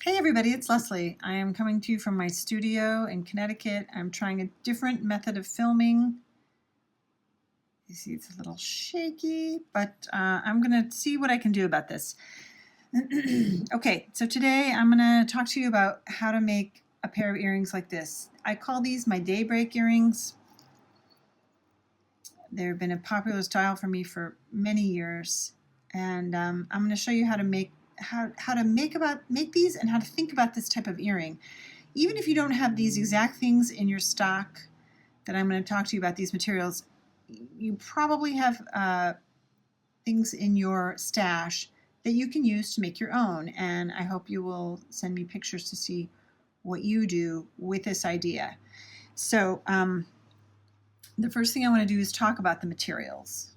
Hey everybody, it's Leslie. I am coming to you from my studio in Connecticut. I'm trying a different method of filming. You see it's a little shaky, but I'm going to see what I can do about this. Okay, so today I'm going to talk to you about how to make a pair of earrings like this. I call these my Daybreak earrings. They've been a popular style for me for many years, and I'm going to show you how to make these and how to think about this type of earring. Even if you don't have these exact things in your stock that I'm going to talk to you about, these materials, you probably have things in your stash that you can use to make your own, and I hope you will send me pictures to see what you do with this idea. So the first thing I want to do is talk about the materials.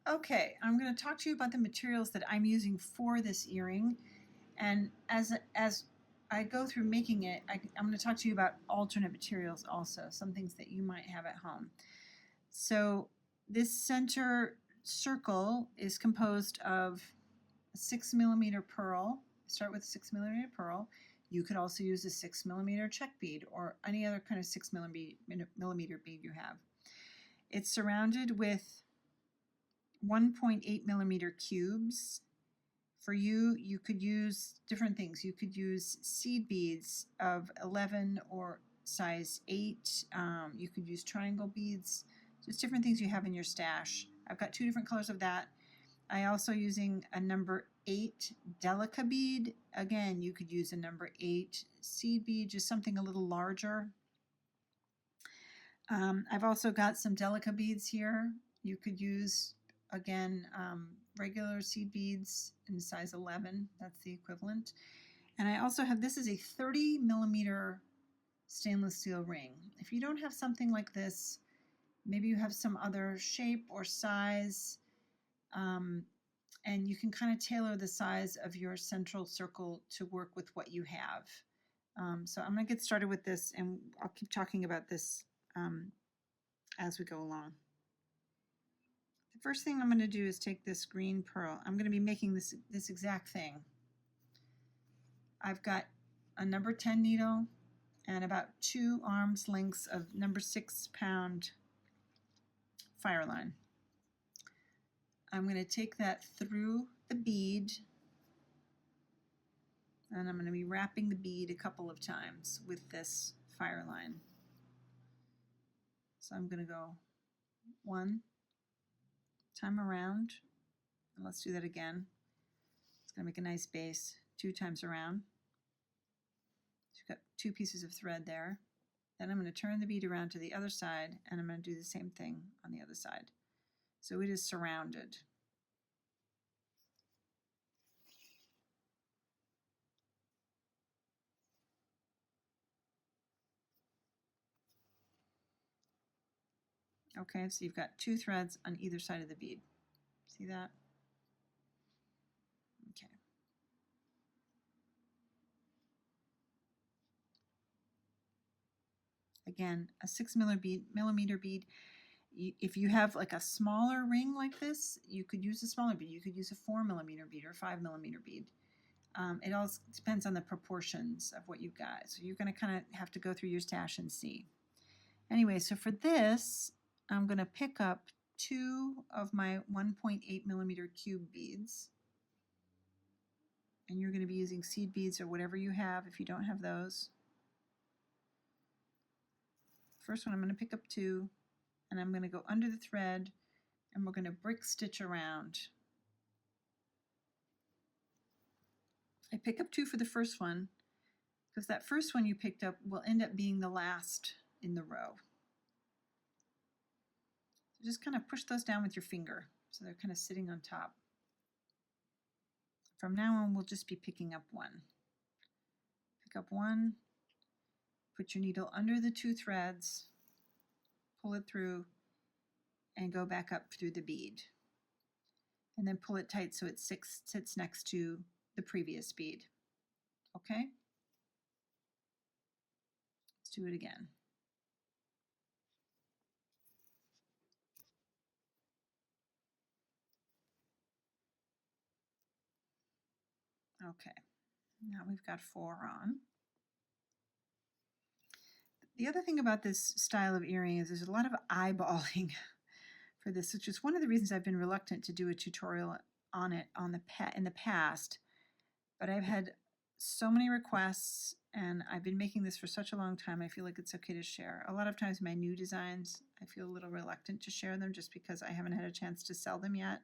Okay, I'm going to talk to you about the materials that I'm using for this earring, and as I go through making it, I'm going to talk to you about alternate materials also, some things that you might have at home. So this center circle is composed of a 6mm pearl. Start with a 6mm pearl. You could also use a 6mm check bead or any other kind of 6mm bead you have. It's surrounded with 1.8mm cubes. For you, you could use different things. You could use seed beads of 11 or size 8. You could use triangle beads, just different things you have in your stash. I've got 2 different colors of that. I also using a number 8 delica bead. Again, you could use a number 8 seed bead, just something a little larger. I've also got some delica beads here. You could use, again, regular seed beads in size 11. That's the equivalent. And I also have, this is a 30mm stainless steel ring. If you don't have something like this, maybe you have some other shape or size, and you can kind of tailor the size of your central circle to work with what you have. So I'm going to get started with this, and I'll keep talking about this as we go along. The first thing I'm going to do is take this green pearl. I'm going to be making this exact thing. I've got a number 10 needle and about 2 arms lengths of number 6 pound fire line. I'm going to take that through the bead, and I'm going to be wrapping the bead a couple of times with this fire line. So I'm going to go 1 time around, and let's do that again. It's going to make a nice base. 2 times around. So you've got 2 pieces of thread there. Then I'm going to turn the bead around to the other side, and I'm going to do the same thing on the other side. So it is surrounded. Okay, so you've got 2 threads on either side of the bead. See that? Okay. Again, a 6mm bead. If you have like a smaller ring like this, you could use a smaller bead. You could use a 4mm bead or 5mm bead. It all depends on the proportions of what you've got. So you're going to kind of have to go through your stash and see. Anyway, so for this, I'm going to pick up 2 of my 1.8mm cube beads. And you're going to be using seed beads or whatever you have if you don't have those. First one, I'm going to pick up 2, and I'm going to go under the thread, and we're going to brick stitch around. I pick up 2 for the first one because that first one you picked up will end up being the last in the row. So just kind of push those down with your finger so they're kind of sitting on top. From now on, we'll just be picking up 1. Pick up 1, put your needle under the 2 threads, pull it through, and go back up through the bead. And then pull it tight so it sits next to the previous bead. Okay? Let's do it again. Okay, now we've got 4 on. The other thing about this style of earring is there's a lot of eyeballing for this, which is one of the reasons I've been reluctant to do a tutorial on it in the past. But I've had so many requests, and I've been making this for such a long time, I feel like it's okay to share. A lot of times my new designs, I feel a little reluctant to share them just because I haven't had a chance to sell them yet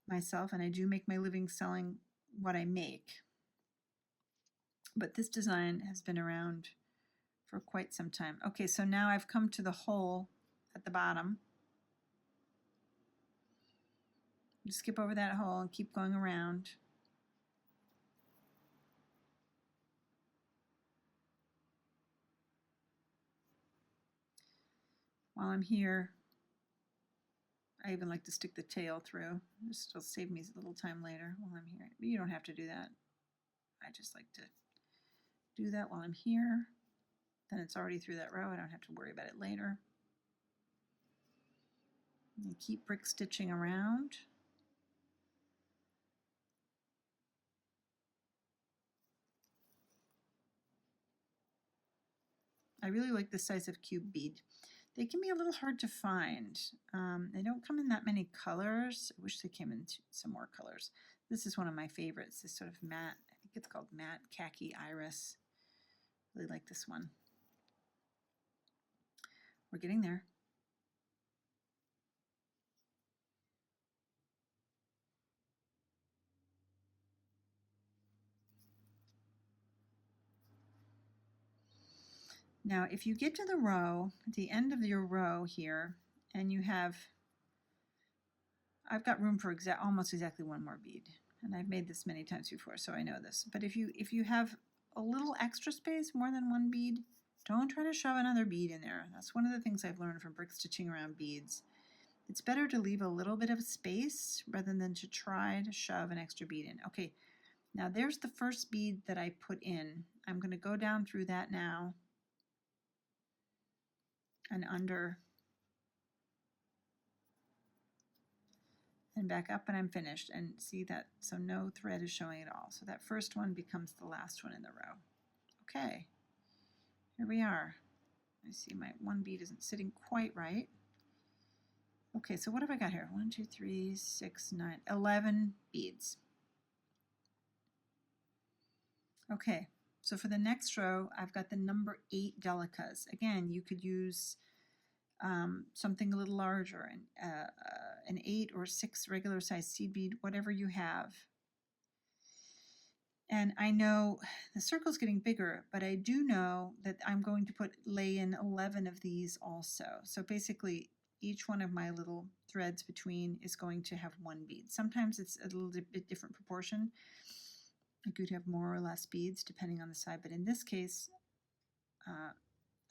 myself, and I do make my living selling what I make. But this design has been around for quite some time. Okay, so now I've come to the hole at the bottom. Just skip over that hole and keep going around. While I'm here, I even like to stick the tail through. This will save me a little time later while I'm here. But you don't have to do that. I just like to do that while I'm here. Then it's already through that row. I don't have to worry about it later. And keep brick stitching around. I really like this size of cube bead. They can be a little hard to find. They don't come in that many colors. I wish they came in some more colors. This is one of my favorites, this sort of matte, I think it's called matte khaki iris. Really like this one. We're getting there. Now, if you get to the row, at the end of your row here, and you have, I've got room for almost exactly 1 more bead, and I've made this many times before, so I know this. But if you have a little extra space, more than 1 bead, don't try to shove another bead in there. That's one of the things I've learned from brick stitching around beads. It's better to leave a little bit of space rather than to try to shove an extra bead in. Okay, now there's the first bead that I put in. I'm going to go down through that now and under and back up, and I'm finished. And see that, so no thread is showing at all. So that first one becomes the last one in the row. Okay, here we are. I see my 1 bead isn't sitting quite right. Okay, so what have I got here? 1, 2, 3, 6, 9, 11 beads. Okay, so for the next row, I've got the number 8 delicas. Again, you could use something a little larger, an 8 or 6 regular size seed bead, whatever you have. And I know the circle's getting bigger, but I do know that I'm going to lay in 11 of these also. So basically, each one of my little threads between is going to have 1 bead. Sometimes it's a little bit different proportion. I could have more or less beads depending on the side, but in this case,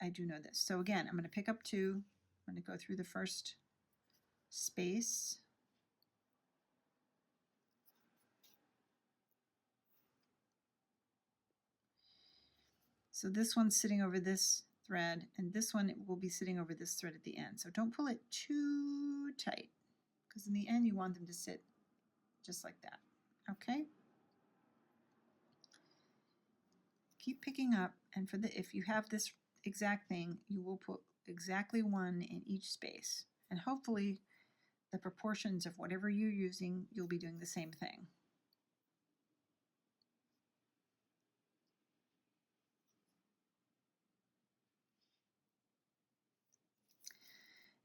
I do know this. So again, I'm going to pick up 2. I'm going to go through the first space. So this one's sitting over this thread, and this one will be sitting over this thread at the end. So don't pull it too tight, because in the end you want them to sit just like that. Okay? Keep picking up, and if you have this exact thing, you will put exactly 1 in each space. And hopefully the proportions of whatever you're using, you'll be doing the same thing.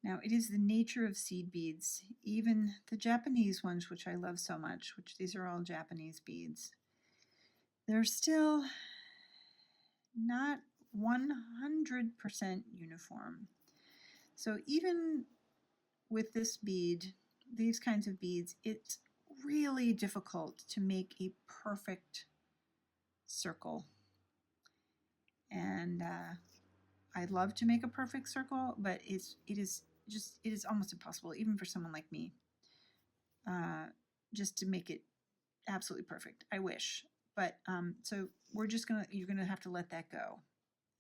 Now, it is the nature of seed beads, even the Japanese ones, which I love so much, which these are all Japanese beads, they're still not 100% uniform. So even with this bead, these kinds of beads, it's really difficult to make a perfect circle. And I'd love to make a perfect circle, but it is almost impossible, even for someone like me, just to make it absolutely perfect. I wish, but so you're gonna have to let that go.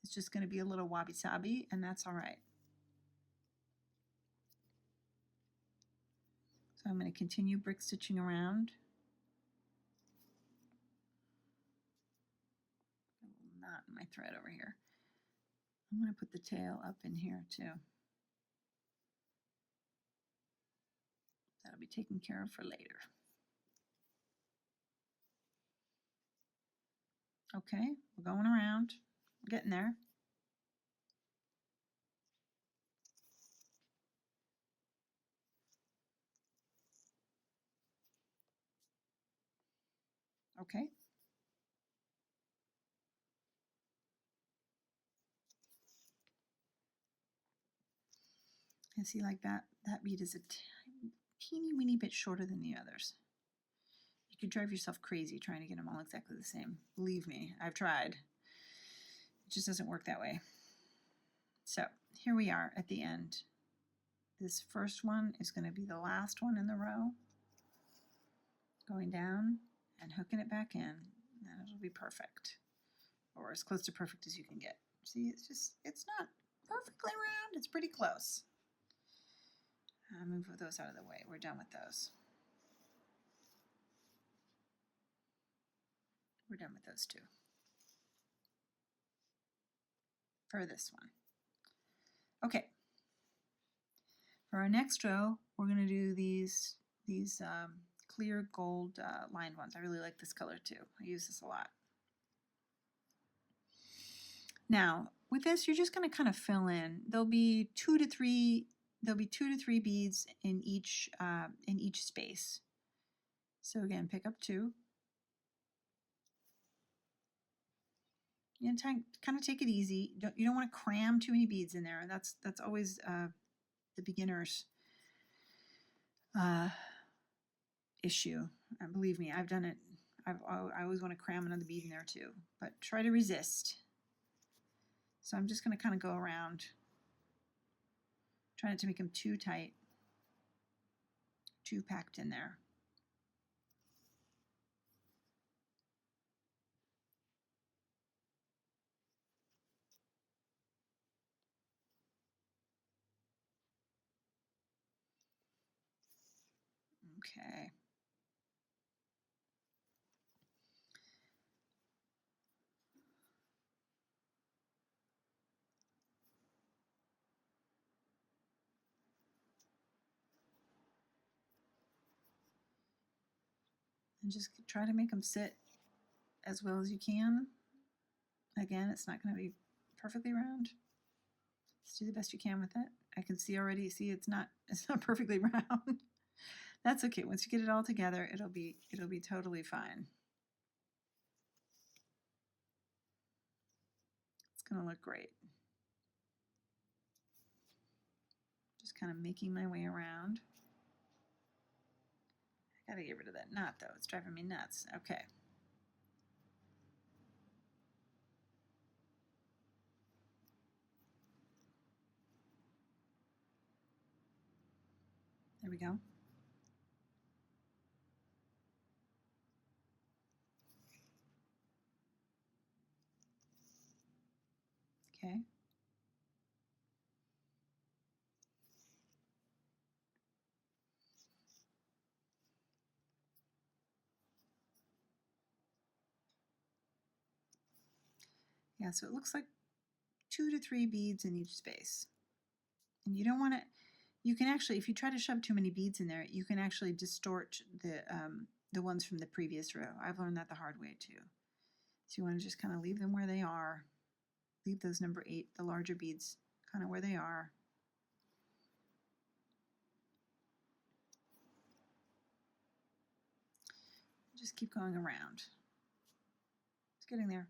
It's just gonna be a little wabi-sabi, and that's all right. So I'm going to continue brick stitching around. my thread over here. I'm going to put the tail up in here too. That'll be taken care of for later. Okay, we're going around, getting there. Okay. And see, like that bead is a teeny weeny bit shorter than the others. You could drive yourself crazy trying to get them all exactly the same. Believe me, I've tried. It just doesn't work that way. So here we are at the end. This first one is going to be the last one in the row. Going down and hooking it back in, and it'll be perfect. Or as close to perfect as you can get. See, it's not perfectly round, it's pretty close. I'll move those out of the way. We're done with those. We're done with those two. For this one. Okay. For our next row, we're going to do these clear gold lined ones. I really like this color too. I use this a lot. Now, with this, you're just going to kind of fill in. There'll be two to three beads in each space. So again, pick up 2. And kind of take it easy. You don't want to cram too many beads in there. And that's always the beginner's issue. And believe me, I've done it. I always want to cram another bead in there too. But try to resist. So I'm just going to kind of go around, try not to make them too tight, too packed in there. Okay. And just try to make them sit as well as you can. Again, it's not going to be perfectly round. Just do the best you can with it. I can see already, it's not perfectly round. That's okay. Once you get it all together, it'll be totally fine. It's going to look great. Just kind of making my way around. I gotta get rid of that knot though. It's driving me nuts. Okay. There we go. Okay. Yeah, so it looks like 2 to 3 beads in each space. And you don't want to, you can actually, if you try to shove too many beads in there, you can actually distort the ones from the previous row. I've learned that the hard way too. So you want to just kind of leave them where they are. Leave those number 8, the larger beads, kind of where they are. Just keep going around. It's getting there.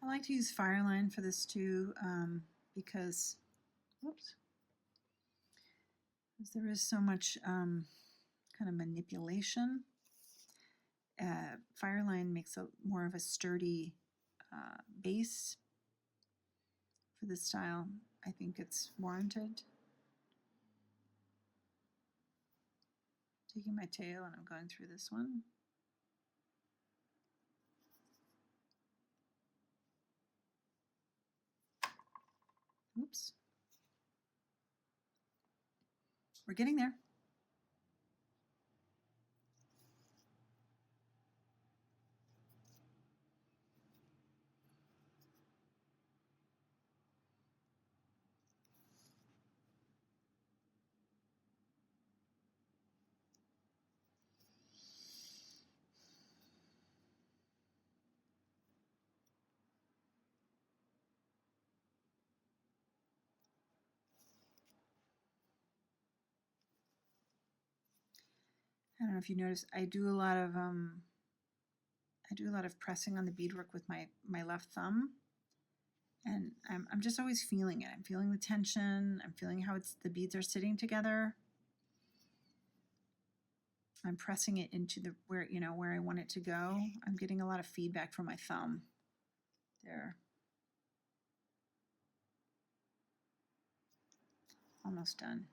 I like to use Fireline for this too because, whoops, there is so much kind of manipulation. Fireline makes more of a sturdy base for this style. I think it's warranted. Taking my tail and I'm going through this one. Oops. We're getting there. I don't know if you notice, I do a lot of pressing on the beadwork with my left thumb, and I'm just always feeling it. I'm feeling the tension. I'm feeling how the beads are sitting together. I'm pressing it into the where I want it to go. I'm getting a lot of feedback from my thumb there. Almost done.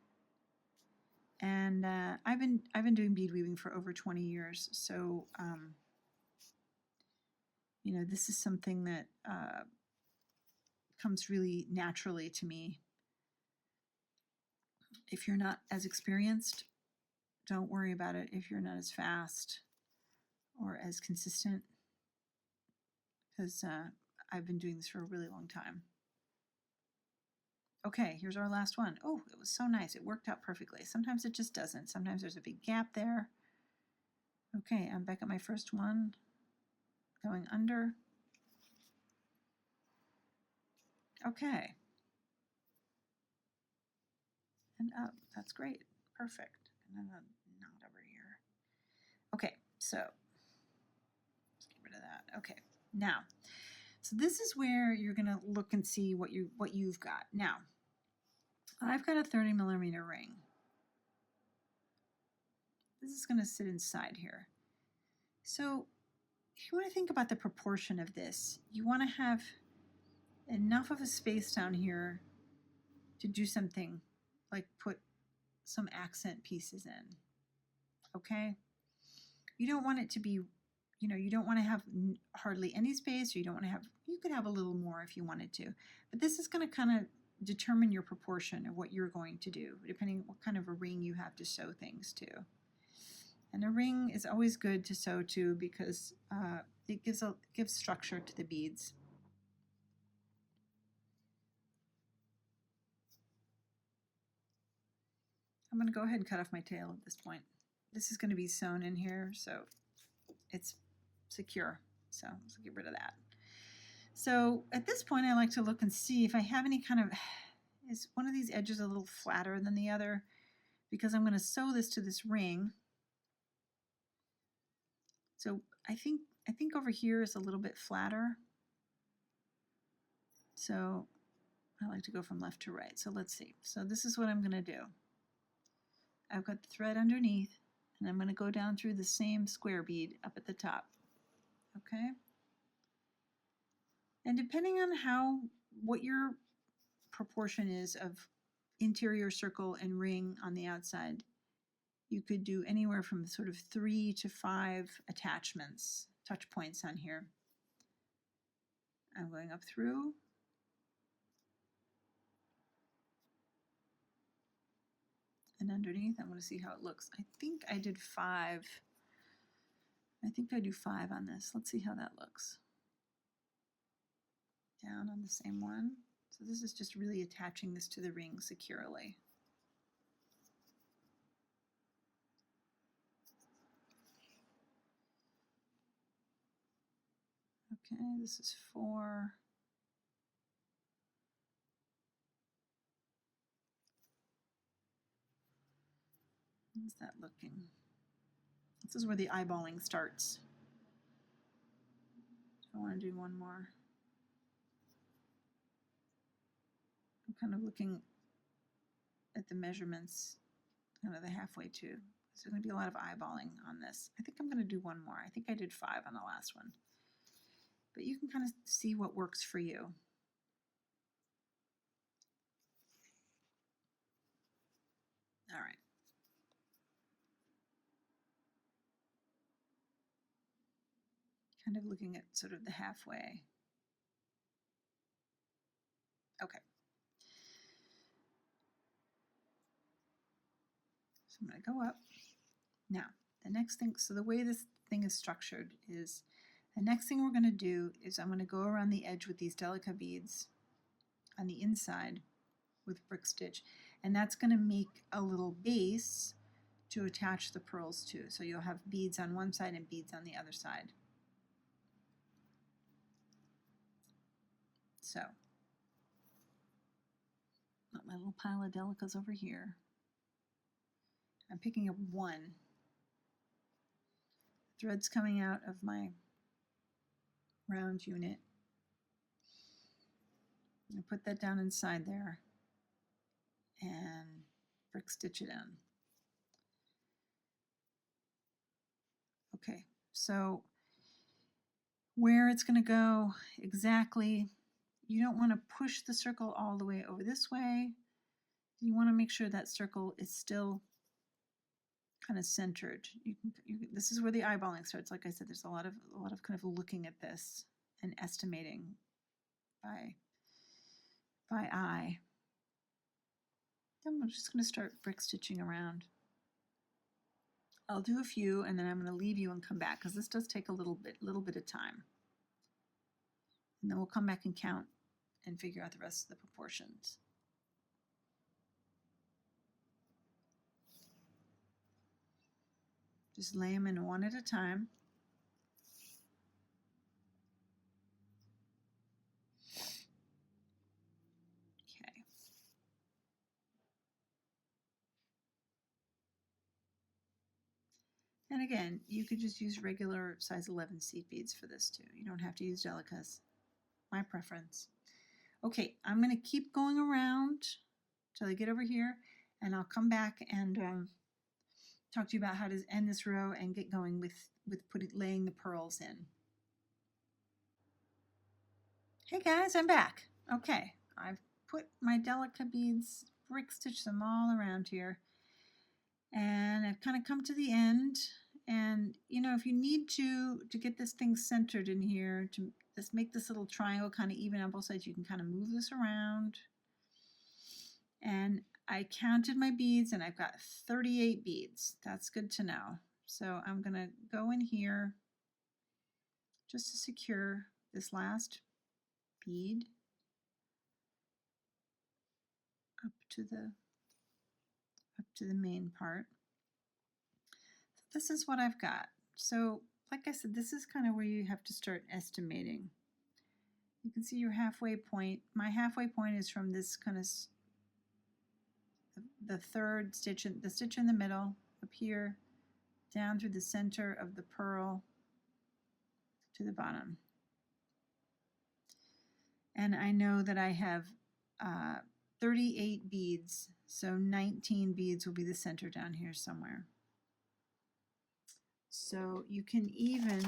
And I've been doing bead weaving for over 20 years, so this is something that comes really naturally to me. If you're not as experienced, don't worry about it. If you're not as fast or as consistent, because I've been doing this for a really long time. Okay, here's our last one. Oh, it was so nice. It worked out perfectly. Sometimes it just doesn't. Sometimes there's a big gap there. Okay, I'm back at my first one, going under. Okay. And up. That's great. Perfect. And then a knot over here. Okay, so let's get rid of that. Okay, now, so this is where you're going to look and see what you've got. Now, I've got a 30mm ring. This is going to sit inside here. So if you want to think about the proportion of this, you want to have enough of a space down here to do something like put some accent pieces in. Okay? You don't want it to be, you don't want to have hardly any space, or you could have a little more if you wanted to. But this is going to kind of determine your proportion of what you're going to do, depending what kind of a ring you have to sew things to. And a ring is always good to sew to because it gives structure to the beads. I'm going to go ahead and cut off my tail at this point. This is going to be sewn in here, so it's secure. So let's get rid of that. So at this point, I like to look and see if I have any kind of, is one of these edges a little flatter than the other? Because I'm going to sew this to this ring. So I think over here is a little bit flatter. So I like to go from left to right. So let's see. So this is what I'm going to do. I've got the thread underneath, and I'm going to go down through the same square bead up at the top. Okay? And depending on what your proportion is of interior circle and ring on the outside, you could do anywhere from sort of 3 to 5 attachments, touch points on here. I'm going up through. And underneath, I'm going to see how it looks. I think I did 5. I think I do 5 on this. Let's see how that looks. Down on the same one. So this is just really attaching this to the ring securely. Okay, this is 4. How's that looking? This is where the eyeballing starts. I want to do one more. I'm kind of looking at the measurements, kind of the halfway too. There's going to be a lot of eyeballing on this. I think I'm going to do one more. I think I did 5 on the last one. But you can kind of see what works for you. All right. Kind of looking at sort of the halfway. Okay. So I'm going to go up. Now, the next thing, so the way this thing is structured is, the next thing we're going to do is I'm going to go around the edge with these delica beads on the inside with brick stitch, and that's going to make a little base to attach the pearls to. So you'll have beads on one side and beads on the other side. So, got my little pile of delicas over here. I'm picking up one. Threads coming out of my round unit. I put that down inside there and brick stitch it in. Okay, so where it's going to go exactly, you don't want to push the circle all the way over this way. You want to make sure that circle is still kind of centered. This is where the eyeballing starts. Like I said, there's a lot of kind of looking at this and estimating by eye. Then we're just going to start brick stitching around. I'll do a few and then I'm going to leave you and come back because this does take a little bit of time. And then we'll come back and count and figure out the rest of the proportions. Just lay them in one at a time. Okay. And again, you could just use regular size 11 seed beads for this too. You don't have to use delicas. My preference. Okay, I'm going to keep going around till I get over here, and I'll come back and talk to you about how to end this row and get going with laying the pearls in. Hey guys, I'm back. Okay, I've put my delica beads, brick stitched them all around here, and I've kind of come to the end. And you know, if you need to get this thing centered in here, to just make this little triangle kind of even on both sides, you can kind of move this around. And I counted my beads and I've got 38 beads. That's good to know. So I'm going to go in here just to secure this last bead up to the main part. So this is what I've got. So like I said, this is kind of where you have to start estimating. You can see your halfway point. My halfway point is from this kind of the third stitch, the stitch in the middle up here, down through the center of the pearl to the bottom. And I know that I have 38 beads, so 19 beads will be the center down here somewhere. So you can even,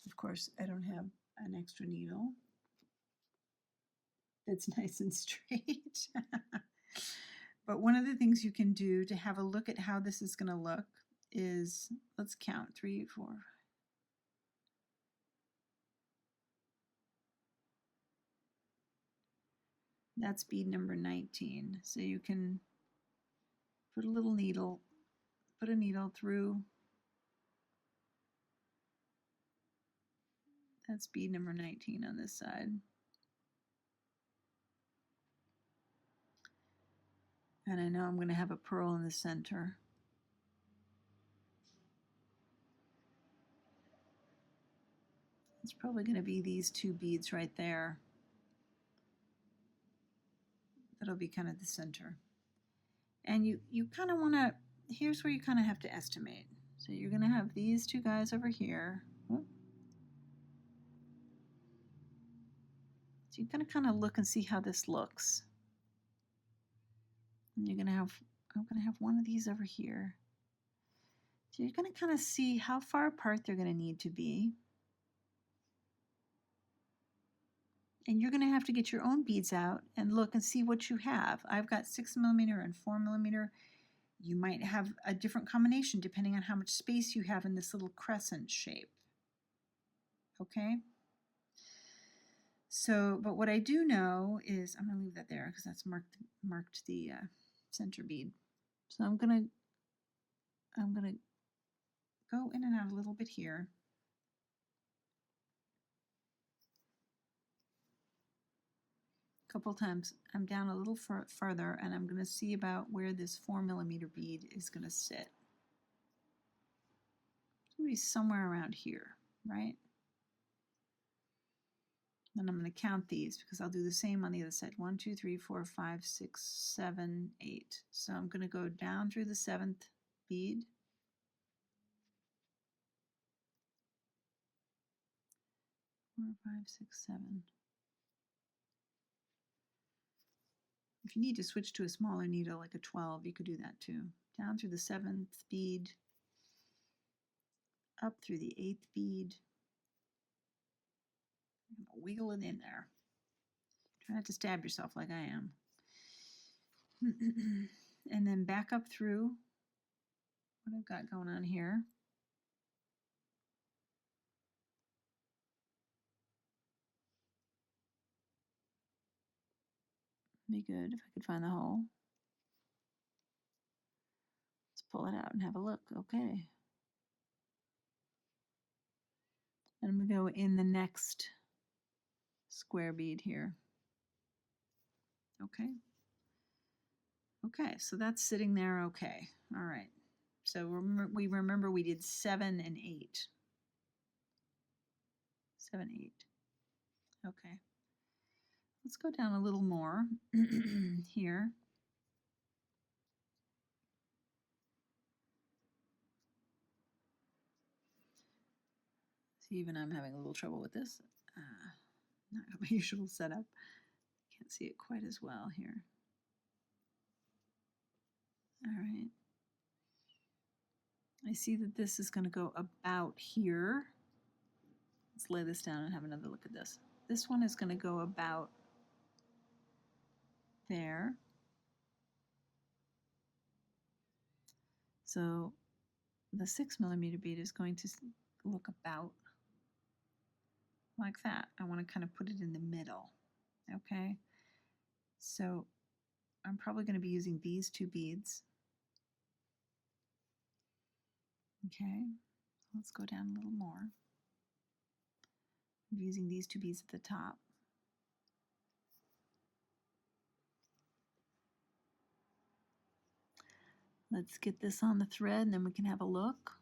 of course, I don't have an extra needle that's nice and straight. But one of the things you can do to have a look at how this is going to look is, let's count, 3, 4. That's bead number 19. So you can put a little needle, put a needle through. That's bead number 19 on this side. And I know I'm going to have a pearl in the center. It's probably going to be these two beads right there. That'll be kind of the center. And you kind of want to, here's where you kind of have to estimate. So you're going to have these two guys over here. So you're going to kind of look and see how this looks. And you're going to have, I'm going to have one of these over here. So you're going to kind of see how far apart they're going to need to be. And you're going to have to get your own beads out and look and see what you have. I've got 6mm and 4mm. You might have a different combination depending on how much space you have in this little crescent shape. Okay? So, but what I do know is, I'm going to leave that there because that's marked the center bead. So I'm gonna go in and out a little bit here. A couple times. I'm down a little further, and I'm going to see about where this 4mm bead is going to sit. It's going to be somewhere around here, right? Then I'm going to count these because I'll do the same on the other side. 1, 2, 3, 4, 5, 6, 7, 8. So I'm going to go down through the 7th bead. 4, 5, 6, 7. If you need to switch to a smaller needle like a 12, you could do that too. Down through the 7th bead, up through the 8th bead. Wiggle it in there. Try not to stab yourself like I am. And then back up through what I've got going on here. Be good if I could find the hole. Let's pull it out and have a look. Okay. And I'm going to go in the next square bead here. Okay. Okay, so that's sitting there okay. All right. So remember we did 7 and 8. 7, 8. Okay. Let's go down a little more here. See, even I'm having a little trouble with this. Not my usual setup. Can't see it quite as well here. All right. I see that this is going to go about here. Let's lay this down and have another look at this. This one is going to go about there. So the 6mm bead is going to look about like that. I want to kind of put it in the middle. Okay. So I'm probably going to be using these 2 beads. Okay. Let's go down a little more. I'm using these 2 beads at the top. Let's get this on the thread and then we can have a look.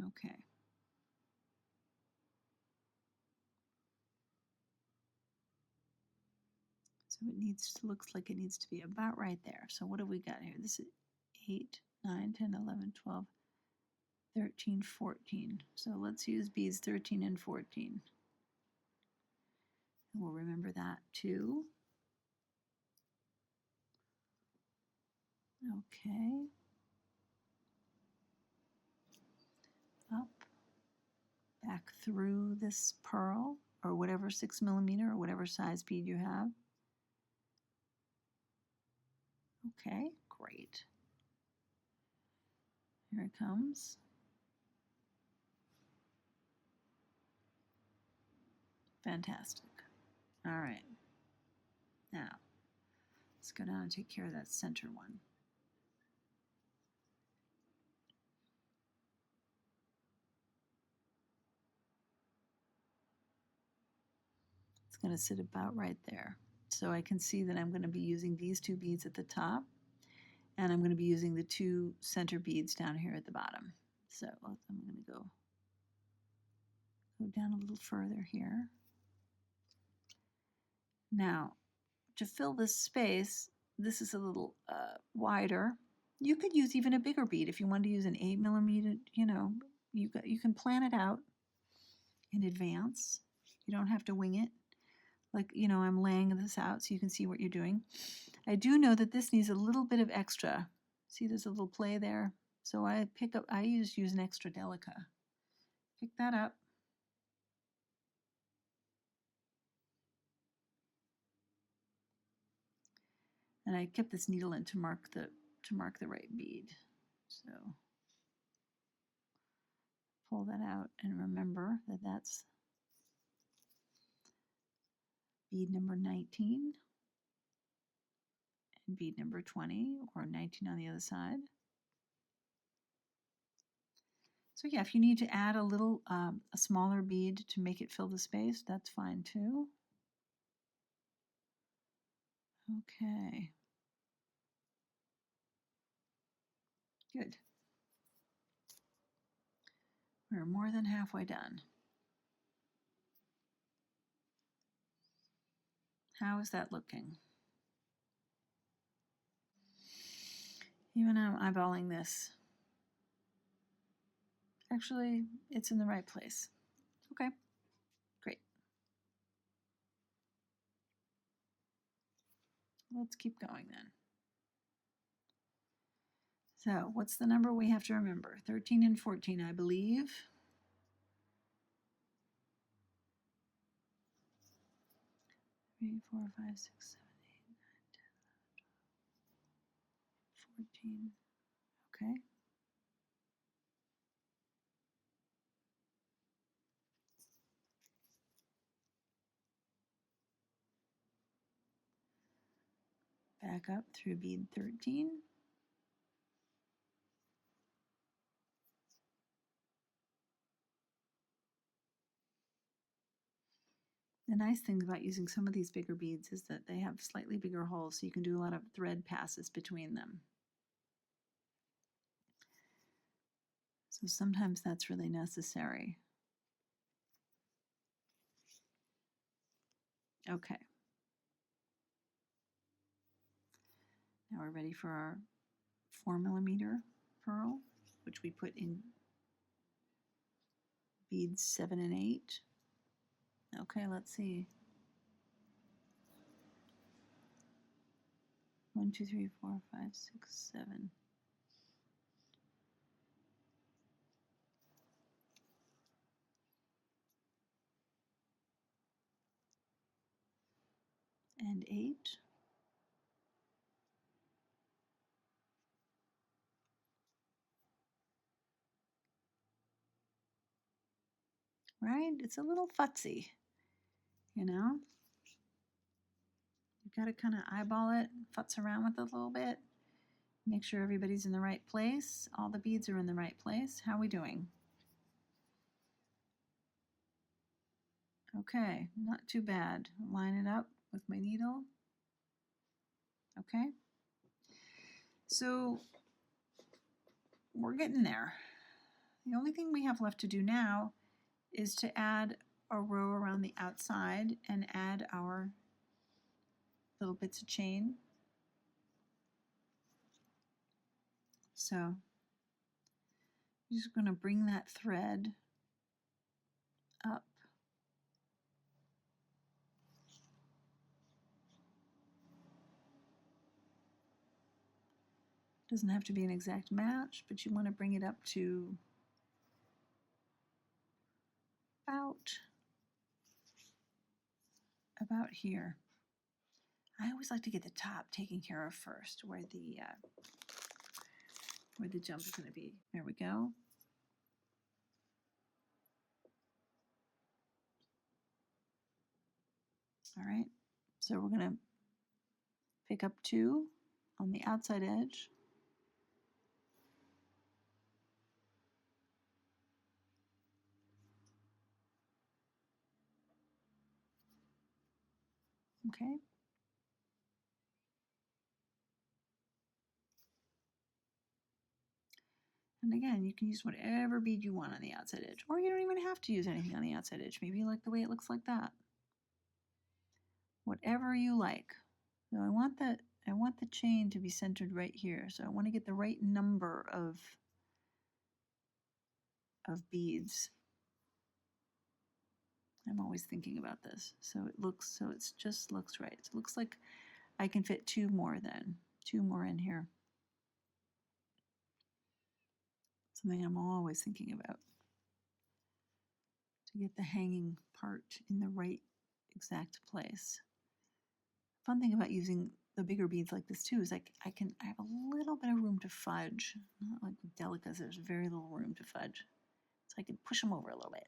Okay. So it looks like it needs to be about right there. So what have we got here? This is 8, 9, 10, 11, 12, 13, 14. So let's use beads 13 and 14. And we'll remember that too. Okay. Up, back through this pearl, or whatever 6mm or whatever size bead you have. Okay, great. Here it comes. Fantastic. All right. Now, let's go down and take care of that center one. It's going to sit about right there. So I can see that I'm going to be using these 2 beads at the top, and I'm going to be using the 2 center beads down here at the bottom. So I'm going to go down a little further here. Now, to fill this space, this is a little wider. You could use even a bigger bead if you wanted to use an 8mm. You know, you can plan it out in advance. You don't have to wing it. Like, you know, I'm laying this out so you can see what you're doing. I do know that this needs a little bit of extra. See, there's a little play there. So I use an extra delica. Pick that up. And I kept this needle in to mark the right bead. So pull that out and remember that that's bead number 19. bead number 20 or 19 on the other side. So yeah, if you need to add a little, a smaller bead to make it fill the space, that's fine too. Okay. Good. We're more than halfway done. How is that looking? Even I'm eyeballing this. Actually, it's in the right place. Okay, great. Let's keep going then. So what's the number we have to remember? 13 and 14, I believe. 3, 4, 5, 6, 7, 8, 9, 10, 11, 14. Okay. Back up through bead 13. The nice thing about using some of these bigger beads is that they have slightly bigger holes, so you can do a lot of thread passes between them. So sometimes that's really necessary. Okay. Now we're ready for our 4mm pearl, which we put in beads 7 and 8. Okay, let's see. 1, 2, 3, 4, 5, 6, 7. And 8. Right? It's a little futzy, you know? You've got to kind of eyeball it, futz around with it a little bit. Make sure everybody's in the right place. All the beads are in the right place. How are we doing? Okay, not too bad. Line it up with my needle. Okay. So we're getting there. The only thing we have left to do now is to add a row around the outside and add our little bits of chain. So I'm just going to bring that thread up. Doesn't have to be an exact match, but you want to bring it up to about here. I always like to get the top taken care of first, where the jump is going to be. There we go. All right, so we're going to pick up 2 on the outside edge. Okay. And again, you can use whatever bead you want on the outside edge, or you don't even have to use anything on the outside edge. Maybe you like the way it looks like that. Whatever you like. So I want the chain to be centered right here. So I want to get the right number of beads. I'm always thinking about this. So it just looks right. It looks like I can fit 2 more then. 2 more in here. Something I'm always thinking about. To get the hanging part in the right exact place. Fun thing about using the bigger beads like this too is I have a little bit of room to fudge. Not like with delicas, there's very little room to fudge. So I can push them over a little bit.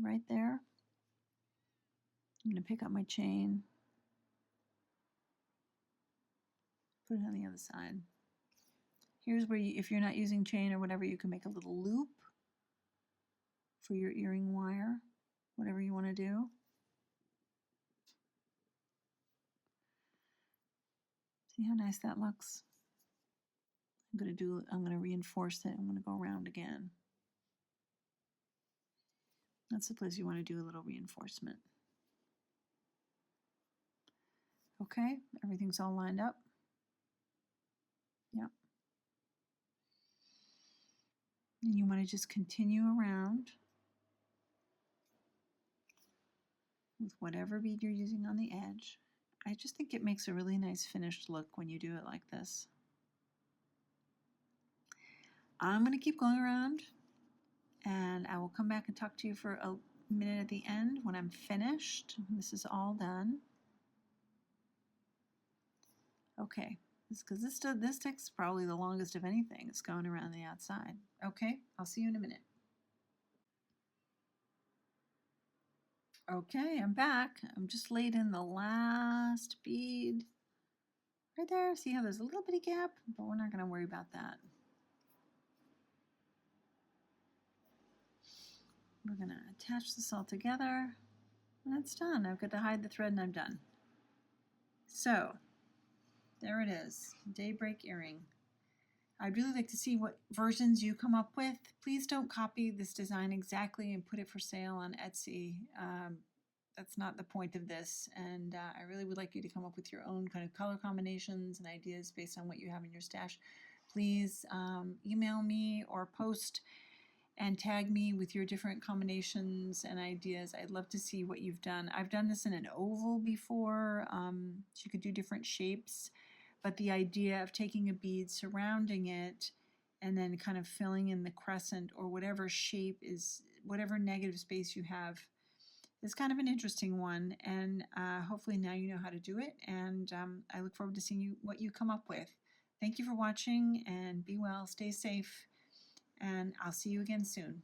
Right there. I'm going to pick up my chain. Put it on the other side. Here's where you, if you're not using chain or whatever, you can make a little loop for your earring wire, whatever you want to do. See how nice that looks? I'm going to reinforce it. I'm going to go around again. That's the place you want to do a little reinforcement. Okay, everything's all lined up. Yep. And you want to just continue around with whatever bead you're using on the edge. I just think it makes a really nice finished look when you do it like this. I'm going to keep going around, and I will come back and talk to you for a minute at the end when I'm finished. This is all done. Okay, because this takes probably the longest of anything. It's going around the outside. Okay, I'll see you in a minute. Okay, I'm back. I'm just laid in the last bead. Right there, see how there's a little bitty gap, but we're not going to worry about that. We're going to attach this all together, and it's done. I've got to hide the thread and I'm done. So, there it is, Daybreak earring. I'd really like to see what versions you come up with. Please don't copy this design exactly and put it for sale on Etsy. That's not the point of this, and I really would like you to come up with your own kind of color combinations and ideas based on what you have in your stash. Please email me or post and tag me with your different combinations and ideas. I'd love to see what you've done. I've done this in an oval before, so you could do different shapes, but the idea of taking a bead, surrounding it, and then kind of filling in the crescent or whatever shape is, whatever negative space you have, is kind of an interesting one, and hopefully now you know how to do it, and I look forward to seeing what you come up with. Thank you for watching, and be well, stay safe, and I'll see you again soon.